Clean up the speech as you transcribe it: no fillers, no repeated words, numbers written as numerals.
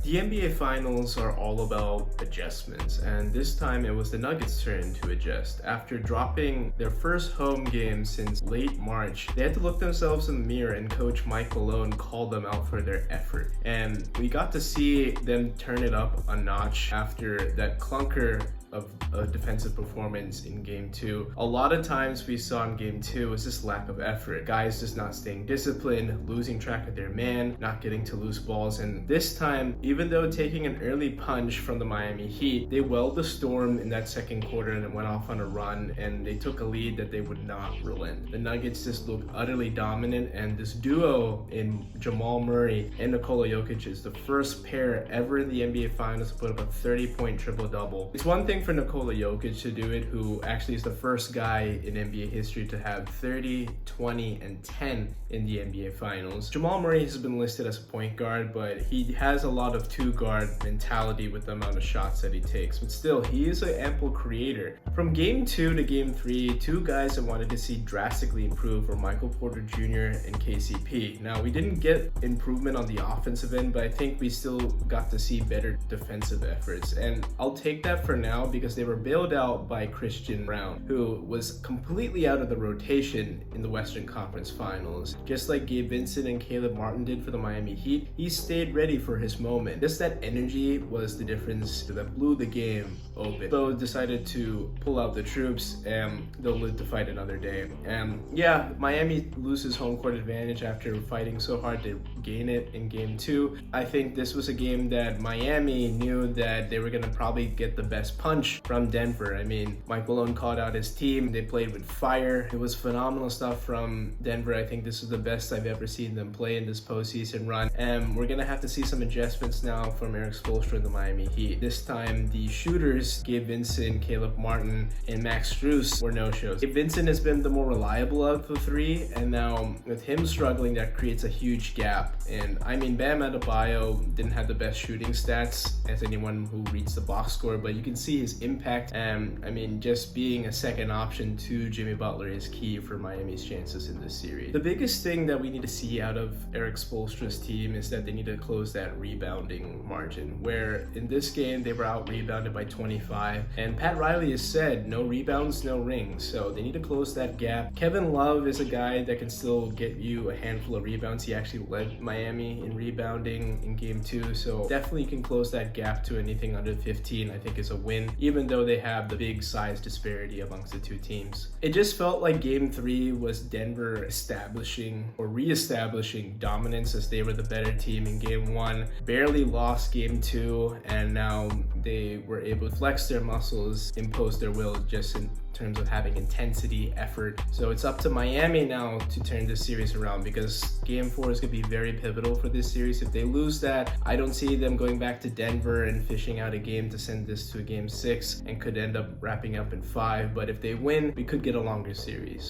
The NBA Finals are all about adjustments, and this time it was the Nuggets' turn to adjust. After dropping their first home game since late March, they had to look themselves in the mirror, and coach Mike Malone called them out for their effort. And we got to see them turn it up a notch after that clunker of a defensive performance in game two. A lot of times we saw in game two was this lack of effort. Guys just not staying disciplined, losing track of their man, not getting to loose balls. And this time, even though taking an early punch from the Miami Heat, they welled the storm in that second quarter and went off on a run, and they took a lead that they would not relent. The Nuggets just looked utterly dominant, and this duo in Jamal Murray and Nikola Jokic is the first pair ever in the NBA Finals to put up a 30-point triple-double. It's one thing for Nikola Jokic to do it, who actually is the first guy in NBA history to have 30, 20, and 10 in the NBA Finals. Jamal Murray has been listed as a point guard, but he has a lot of two-guard mentality with the amount of shots that he takes. But still, he is an ample creator. From game 2 to game 3, two guys I wanted to see drastically improve were Michael Porter Jr. and KCP. Now, we didn't get improvement on the offensive end, but I think we still got to see better defensive efforts. And I'll take that for now because they were bailed out by Christian Braun, who was completely out of the rotation in the Western Conference Finals. Just like Gabe Vincent and Caleb Martin did for the Miami Heat, he stayed ready for his moment. Just that energy was the difference that blew the game open. So decided to pull out the troops, and they'll live to fight another day. And yeah, Miami loses home court advantage after fighting so hard to gain it in game 2. I think this was a game that Miami knew that they were going to probably get the best punch from Denver. I mean, Mike Malone called out his team. They played with fire. It was phenomenal stuff from Denver. I think this is the best I've ever seen them play in this postseason run. And we're going to have to see some adjustments now from Erik Spoelstra and the Miami Heat. This time, the shooters, Gabe Vincent, Caleb Martin, and Max Strus were no-shows. Gabe Vincent has been the more reliable of the three, and now with him struggling, that creates a huge gap. And I mean, Bam Adebayo didn't have the best shooting stats as anyone who reads the box score, but you can see his impact. And I mean, just being a second option to Jimmy Butler is key for Miami's chances in this series. The biggest thing that we need to see out of Erik Spoelstra's team is that they need to close that rebounding margin, where in this game they were out-rebounded by 25, and Pat Riley has said no rebounds, no rings, so they need to close that gap. Kevin Love is a guy that can still get you a handful of rebounds. He actually led Miami in rebounding in game 2, so definitely can close that gap to anything under 15. I think is a win, even though they have the big size disparity amongst the two teams. It just felt like game 3 was Denver establishing or re-establishing dominance as they were the better team in game 1, barely lost game 2, and now they were able to flex their muscles, impose their will just in terms of having intensity, effort. So it's up to Miami now to turn this series around, because game 4 is going to be very pivotal for this series. If they lose that, I don't see them going back to Denver and fishing out a game to send this to a game 6, and could end up wrapping up in 5. But if they win, we could get a longer series.